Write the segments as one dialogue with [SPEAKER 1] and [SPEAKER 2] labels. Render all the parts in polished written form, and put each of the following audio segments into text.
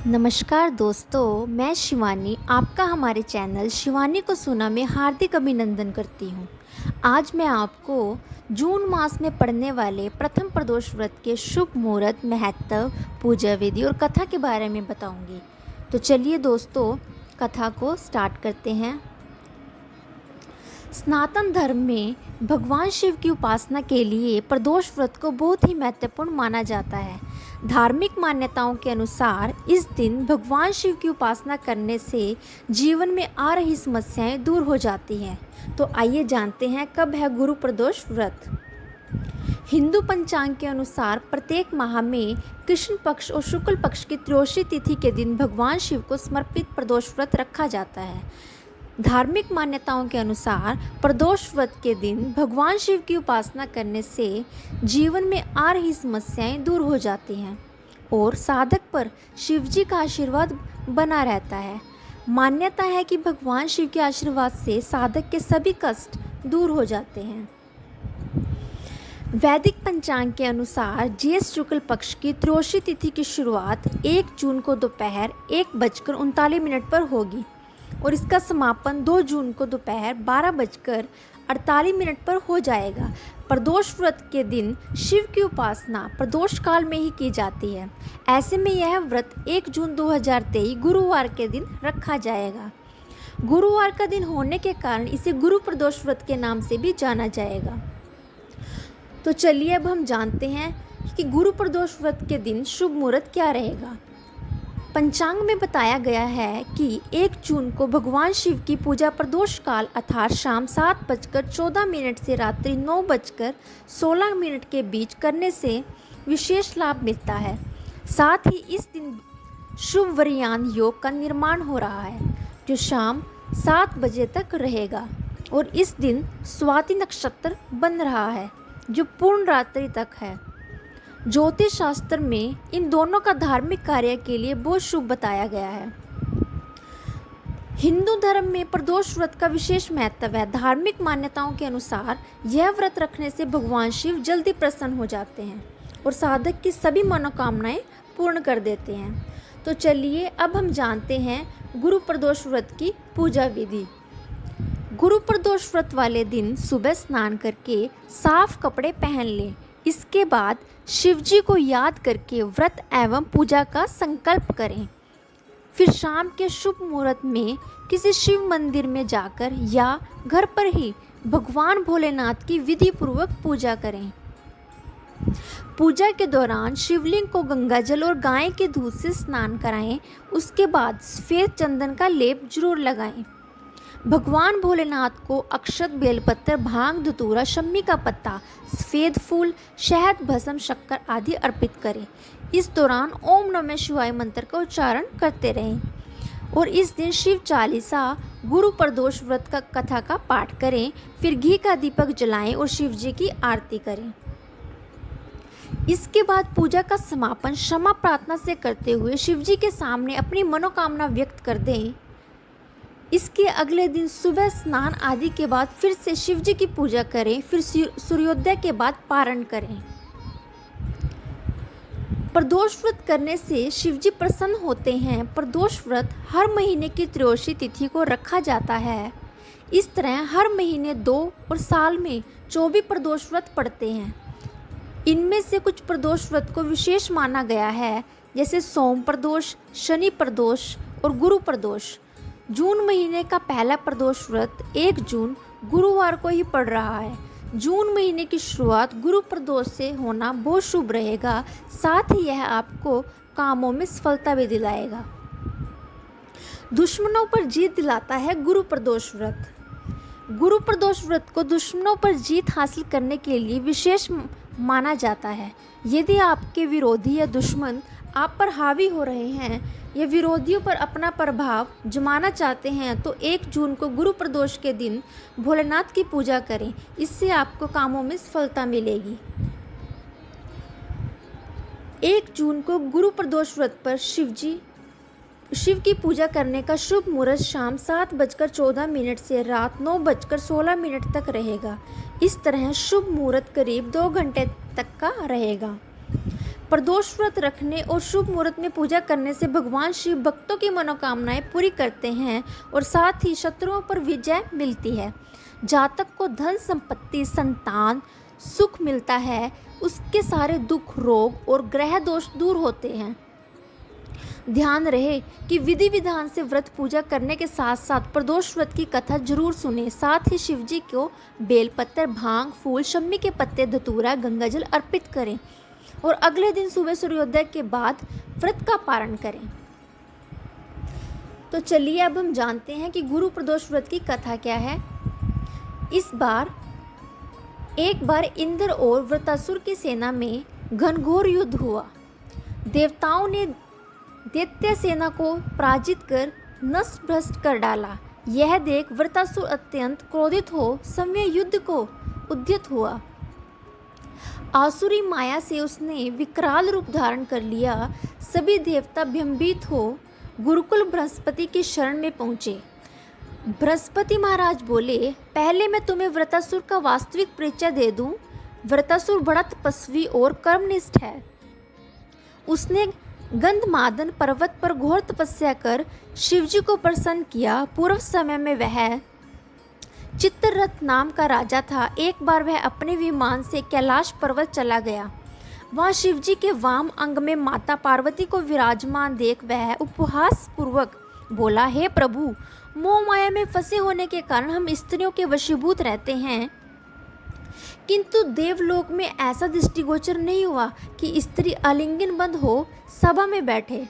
[SPEAKER 1] नमस्कार दोस्तों, मैं शिवानी आपका हमारे चैनल शिवानी को सुना में हार्दिक अभिनंदन करती हूँ। आज मैं आपको जून मास में पड़ने वाले प्रथम प्रदोष व्रत के शुभ मुहूर्त, महत्व, पूजा विधि और कथा के बारे में बताऊंगी। तो चलिए दोस्तों, कथा को स्टार्ट करते हैं। सनातन धर्म में भगवान शिव की उपासना के लिए प्रदोष व्रत को बहुत ही महत्वपूर्ण माना जाता है। धार्मिक मान्यताओं के अनुसार इस दिन भगवान शिव की उपासना करने से जीवन में आ रही समस्याएं दूर हो जाती हैं। तो आइए जानते हैं कब है गुरु प्रदोष व्रत। हिंदू पंचांग के अनुसार प्रत्येक माह में कृष्ण पक्ष और शुक्ल पक्ष की त्रयोदशी तिथि के दिन भगवान शिव को समर्पित प्रदोष व्रत रखा जाता है। धार्मिक मान्यताओं के अनुसार प्रदोष व्रत के दिन भगवान शिव की उपासना करने से जीवन में आ रही समस्याएं दूर हो जाती हैं और साधक पर शिव जी का आशीर्वाद बना रहता है। मान्यता है कि भगवान शिव के आशीर्वाद से साधक के सभी कष्ट दूर हो जाते हैं। वैदिक पंचांग के अनुसार ज्येष्ठ शुक्ल पक्ष की त्रयोदशी तिथि की शुरुआत 1 जून को दोपहर 1:39 पर होगी और इसका समापन 2 जून को दोपहर 12:48 पर हो जाएगा। प्रदोष व्रत के दिन शिव की उपासना प्रदोष काल में ही की जाती है। ऐसे में यह व्रत 1 जून 2023 गुरुवार के दिन रखा जाएगा। गुरुवार का दिन होने के कारण इसे गुरु प्रदोष व्रत के नाम से भी जाना जाएगा। तो चलिए अब हम जानते हैं कि गुरु प्रदोष व्रत के दिन शुभ मुहूर्त क्या रहेगा। पंचांग में बताया गया है कि 1 जून को भगवान शिव की पूजा प्रदोष काल अर्थात शाम 7:14 से रात्रि 9:16 के बीच करने से विशेष लाभ मिलता है। साथ ही इस दिन शुभ वरयान योग का निर्माण हो रहा है जो शाम 7 बजे तक रहेगा और इस दिन स्वाति नक्षत्र बन रहा है जो पूर्ण रात्रि तक है। ज्योतिष शास्त्र में इन दोनों का धार्मिक कार्य के लिए बहुत शुभ बताया गया है। हिंदू धर्म में प्रदोष व्रत का विशेष महत्व है। धार्मिक मान्यताओं के अनुसार यह व्रत रखने से भगवान शिव जल्दी प्रसन्न हो जाते हैं और साधक की सभी मनोकामनाएं पूर्ण कर देते हैं। तो चलिए अब हम जानते हैं गुरु प्रदोष व्रत की पूजा विधि। गुरु प्रदोष व्रत वाले दिन सुबह स्नान करके साफ कपड़े पहन लें। इसके बाद शिवजी को याद करके व्रत एवं पूजा का संकल्प करें। फिर शाम के शुभ मुहूर्त में किसी शिव मंदिर में जाकर या घर पर ही भगवान भोलेनाथ की विधि पूर्वक पूजा करें। पूजा के दौरान शिवलिंग को गंगाजल और गाय के दूध से स्नान कराएं। उसके बाद सफ़ेद चंदन का लेप जरूर लगाएं। भगवान भोलेनाथ को अक्षत, बेलपत्र, भांग, धतूरा, शम्मी का पत्ता, सफ़ेद फूल, शहद, भस्म, शक्कर आदि अर्पित करें। इस दौरान ओम नमः शिवाय मंत्र का उच्चारण करते रहें और इस दिन शिव चालीसा, गुरु प्रदोष व्रत का कथा का पाठ करें। फिर घी का दीपक जलाएं और शिव जी की आरती करें। इसके बाद पूजा का समापन क्षमा प्रार्थना से करते हुए शिव जी के सामने अपनी मनोकामना व्यक्त कर दें। इसके अगले दिन सुबह स्नान आदि के बाद फिर से शिव जी की पूजा करें। फिर सूर्योदय के बाद पारण करें। प्रदोष व्रत करने से शिव जी प्रसन्न होते हैं। प्रदोष व्रत हर महीने की त्रयोदशी तिथि को रखा जाता है। इस तरह हर महीने 2 और साल में 24 प्रदोष व्रत पड़ते हैं। इनमें से कुछ प्रदोष व्रत को विशेष माना गया है, जैसे सोम प्रदोष, शनि प्रदोष और गुरु प्रदोष। जून महीने का पहला प्रदोष व्रत 1 जून गुरुवार को ही पड़ रहा है। जून महीने की शुरुआत गुरु प्रदोष से होना बहुत शुभ रहेगा। साथ ही यह आपको कामों में सफलता भी दिलाएगा। दुश्मनों पर जीत दिलाता है गुरु प्रदोष व्रत। गुरु प्रदोष व्रत को दुश्मनों पर जीत हासिल करने के लिए विशेष माना जाता है। यदि आपके विरोधी या दुश्मन आप पर हावी हो रहे हैं या विरोधियों पर अपना प्रभाव जमाना चाहते हैं तो 1 जून को गुरु प्रदोष के दिन भोलेनाथ की पूजा करें। इससे आपको कामों में सफलता मिलेगी। 1 जून को गुरु प्रदोष व्रत पर शिव की पूजा करने का शुभ मुहूर्त शाम 7:14 से रात 9:16 तक रहेगा। इस तरह शुभ मुहूर्त करीब 2 घंटे तक का रहेगा। प्रदोष व्रत रखने और शुभ मुहूर्त में पूजा करने से भगवान शिव भक्तों की मनोकामनाएं पूरी करते हैं और साथ ही शत्रुओं पर विजय मिलती है। जातक को धन संपत्ति संतान सुख मिलता है, उसके सारे दुख रोग और ग्रह दोष दूर होते हैं। ध्यान रहे कि विधि विधान से व्रत पूजा करने के साथ साथ प्रदोष व्रत की कथा जरूर सुने। साथ ही शिवजी को बेलपत्र भांग फूल शम्मी के पत्ते धतूरा गंगाजल अर्पित करें और अगले दिन सुबह सूर्योदय के बाद व्रत का पारण करें। तो चलिए अब हम जानते हैं कि गुरु प्रदोष व्रत की कथा क्या है। एक बार इंद्र और वृत्रासुर की सेना में घनघोर युद्ध हुआ। देवताओं ने दैत्य सेना को पराजित कर नष्ट भ्रष्ट कर डाला। यह देख वृत्रासुर अत्यंत क्रोधित हो समय युद्ध को उद्यत हुआ। आसुरी माया से उसने विकराल रूप धारण कर लिया। सभी देवता भयभीत हो गुरुकुल बृहस्पति की शरण में पहुँचे। बृहस्पति महाराज बोले, पहले मैं तुम्हें वृत्रासुर का वास्तविक परिचय दे दूं। वृत्रासुर बड़ा तपस्वी और कर्मनिष्ठ है। उसने गंधमादन पर्वत पर घोर तपस्या कर शिवजी को प्रसन्न किया। पूर्व समय में वह चित्ररथ नाम का राजा था। एक बार वह अपने विमान से कैलाश पर्वत चला गया। वहाँ शिवजी के वाम अंग में माता पार्वती को विराजमान देख वह उपहास पूर्वक बोला, हे प्रभु, मोह माया में फंसे होने के कारण हम स्त्रियों के वशीभूत रहते हैं, किंतु देवलोक में ऐसा दृष्टिगोचर नहीं हुआ कि स्त्री आलिंगन बंद हो सभा में बैठे।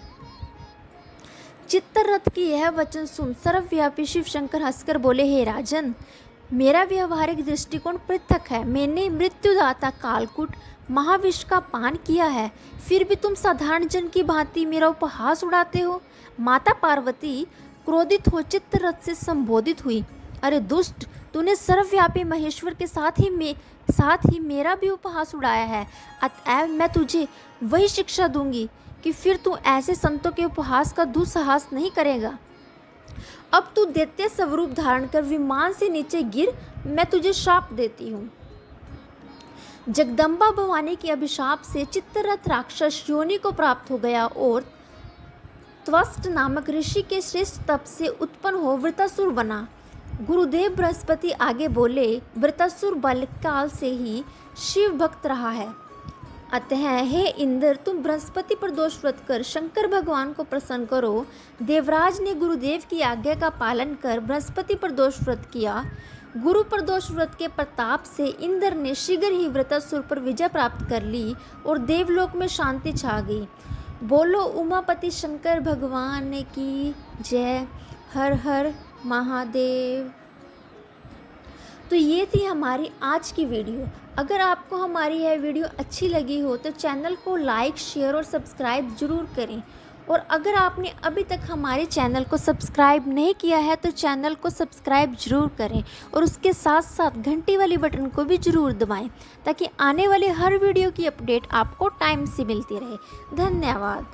[SPEAKER 1] चित्ररथ की यह वचन सुन सर्वव्यापी शिव शंकर हंसकर बोले, हे राजन, मेरा व्यवहारिक दृष्टिकोण पृथक है। मैंने मृत्युदाता कालकूट महाविष का पान किया है, फिर भी तुम साधारण जन की भांति मेरा उपहास उड़ाते हो। माता पार्वती क्रोधित हो चित्ररथ से संबोधित हुई, अरे दुष्ट, तूने सर्वव्यापी महेश्वर के साथ ही मेरा भी उपहास उड़ाया है। अतएव मैं तुझे वही शिक्षा दूंगी कि फिर तू ऐसे संतों के उपहास का दुस्साहस नहीं करेगा। अब तू दैत्य स्वरूप धारण कर विमान से नीचे गिर, मैं तुझे शाप देती हूँ। जगदम्बा भवानी के अभिशाप से चित्ररथ राक्षस योनि को प्राप्त हो गया और त्वष्ट नामक ऋषि के श्रेष्ठ तप से उत्पन्न हो वृत्रासुर बना। गुरुदेव बृहस्पति आगे बोले, वृत्रासुर बाल्यकाल से ही शिव भक्त रहा है। अतः हे इंद्र, तुम बृहस्पति पर दोष व्रत कर शंकर भगवान को प्रसन्न करो। देवराज ने गुरुदेव की आज्ञा का पालन कर बृहस्पति पर दोष व्रत किया। गुरु प्रदोष व्रत के प्रताप से इंद्र ने शीघ्र ही वृत्रासुर पर विजय प्राप्त कर ली और देवलोक में शांति छा गई। बोलो उमापति शंकर भगवान की जय। हर हर महादेव। तो ये थी हमारी आज की वीडियो। अगर आपको हमारी यह वीडियो अच्छी लगी हो तो चैनल को लाइक शेयर और सब्सक्राइब ज़रूर करें। और अगर आपने अभी तक हमारे चैनल को सब्सक्राइब नहीं किया है तो चैनल को सब्सक्राइब ज़रूर करें और उसके साथ साथ घंटी वाली बटन को भी ज़रूर दबाएं ताकि आने वाले हर वीडियो की अपडेट आपको टाइम से मिलती रहे। धन्यवाद।